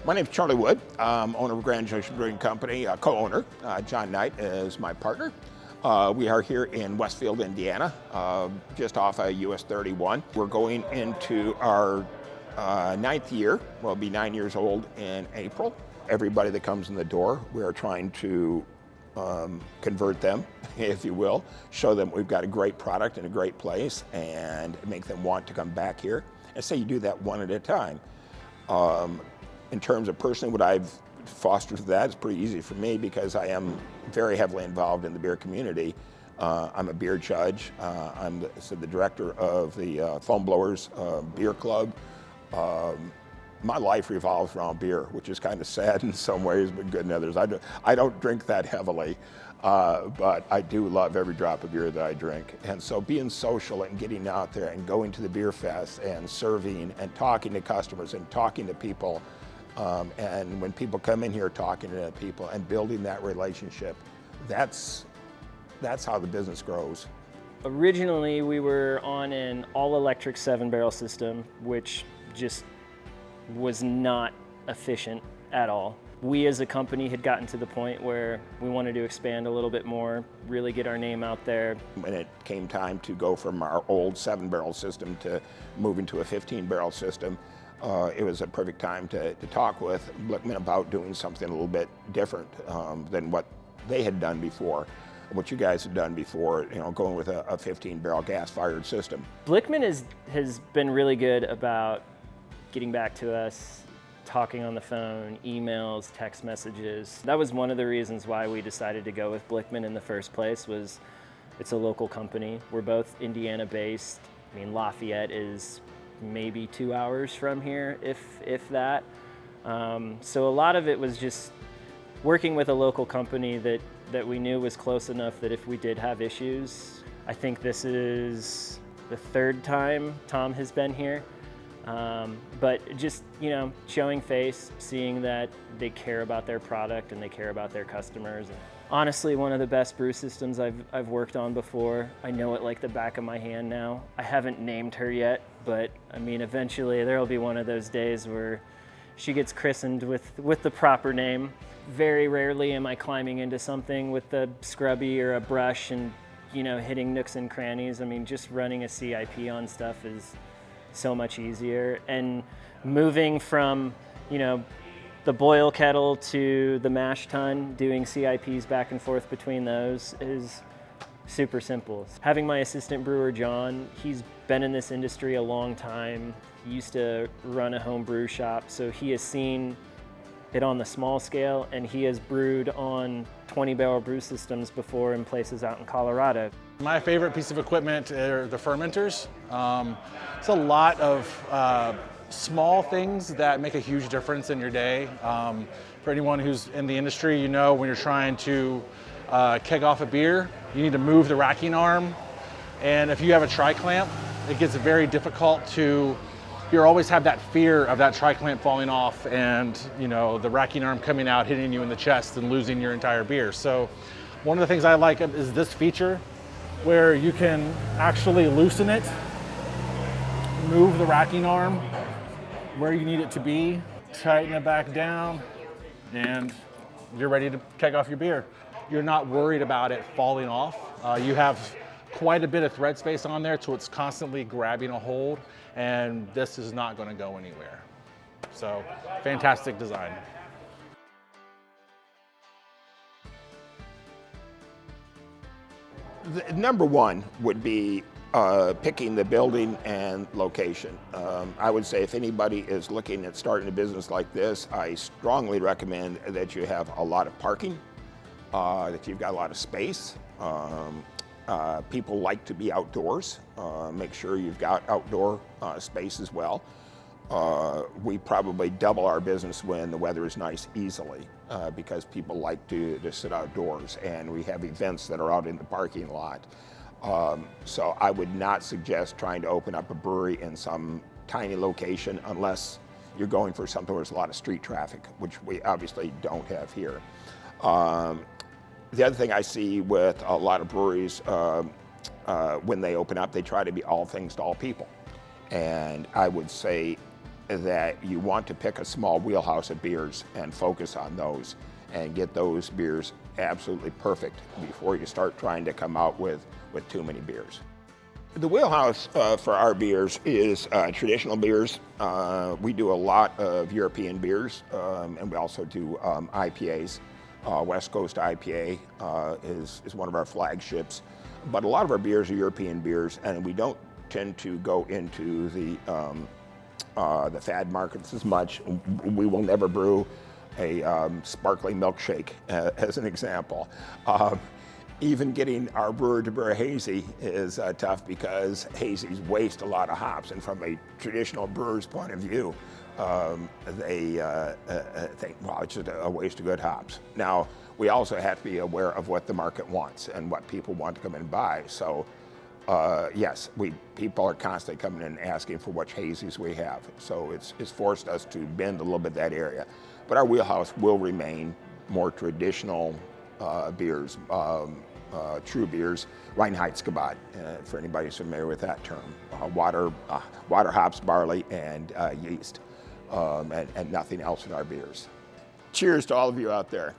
My name is Charlie Wood, owner of Grand Junction Brewing Company, co-owner. John Knight is my partner. We are here in Westfield, Indiana, just off of US 31. We're going into our ninth year. We'll be 9 years old in April. Everybody that comes in the door, we are trying to convert them, if you will, show them we've got a great product and a great place, and make them want to come back here. And so you do that one at a time. In terms of personally what I've fostered for that, it's pretty easy for me because I am very heavily involved in the beer community. I'm a beer judge. I'm the director of the Foam Blowers Beer Club. My life revolves around beer, which is kind of sad in some ways, but good in others. I don't drink that heavily, but I do love every drop of beer that I drink. And so being social and getting out there and going to the beer fest and serving and talking to customers and talking to people, and when people come in here talking to people and building that relationship, that's how the business grows. Originally, we were on an all-electric 7-barrel system, which just was not efficient at all. We as a company had gotten to the point where we wanted to expand a little bit more, really get our name out there. When it came time to go from our old 7-barrel system to moving to a 15-barrel system, it was a perfect time to talk with Blichmann about doing something a little bit different than what they had done before, what you guys had done before, going with a 15-barrel gas-fired system. Blichmann has been really good about getting back to us, talking on the phone, emails, text messages. That was one of the reasons why we decided to go with Blichmann in the first place. Was it's a local company. We're both Indiana-based. I mean, Lafayette is maybe 2 hours from here, if that. So a lot of it was just working with a local company that we knew was close enough that if we did have issues, I think this is the third time Tom has been here. But just, showing face, seeing that they care about their product and they care about their customers. Honestly, one of the best brew systems I've worked on before. I know it like the back of my hand now. I haven't named her yet, but I mean, eventually there'll be one of those days where she gets christened with the proper name. Very rarely am I climbing into something with a scrubby or a brush and, hitting nooks and crannies. I mean, just running a CIP on stuff is so much easier, and moving from the boil kettle to the mash tun, doing CIPs back and forth between those is super simple. Having my assistant brewer John, he's been in this industry a long time. He used to run a home brew shop, so he has seen it on the small scale, and he has brewed on 20-barrel brew systems before in places out in Colorado. My favorite piece of equipment are the fermenters. It's a lot of small things that make a huge difference in your day. For anyone who's in the industry, when you're trying to keg off a beer, you need to move the racking arm. And if you have a tri-clamp, it gets very difficult to, you always have that fear of that tri-clamp falling off and the racking arm coming out, hitting you in the chest and losing your entire beer. So one of the things I like is this feature where you can actually loosen it, move the racking arm where you need it to be, tighten it back down, and you're ready to keg off your beer. You're not worried about it falling off. You have quite a bit of thread space on there, so it's constantly grabbing a hold, and this is not going to go anywhere. So, fantastic design. Number one would be picking the building and location. I would say if anybody is looking at starting a business like this, I strongly recommend that you have a lot of parking, that you've got a lot of space. People like to be outdoors. Make sure you've got outdoor space as well. We probably double our business when the weather is nice easily because people like to sit outdoors, and we have events that are out in the parking lot. So I would not suggest trying to open up a brewery in some tiny location unless you're going for something where there's a lot of street traffic, which we obviously don't have here. The other thing I see with a lot of breweries, when they open up, they try to be all things to all people. And I would say that you want to pick a small wheelhouse of beers and focus on those and get those beers absolutely perfect before you start trying to come out with too many beers. The wheelhouse for our beers is traditional beers. We do a lot of European beers, and we also do IPAs. West Coast IPA is one of our flagships. But a lot of our beers are European beers, and we don't tend to go into the fad markets as much. We will never brew a sparkling milkshake, as an example. Even getting our brewer to brew a hazy is tough because hazies waste a lot of hops, and from a traditional brewer's point of view, they think, well, it's just a waste of good hops. Now, we also have to be aware of what the market wants and what people want to come and buy. So, yes, people are constantly coming in and asking for which hazies we have. So it's forced us to bend a little bit that area. But our wheelhouse will remain more traditional beers, true beers, Reinheitsgebot, for anybody who's familiar with that term. Water, hops, barley, and yeast, and nothing else in our beers. Cheers to all of you out there.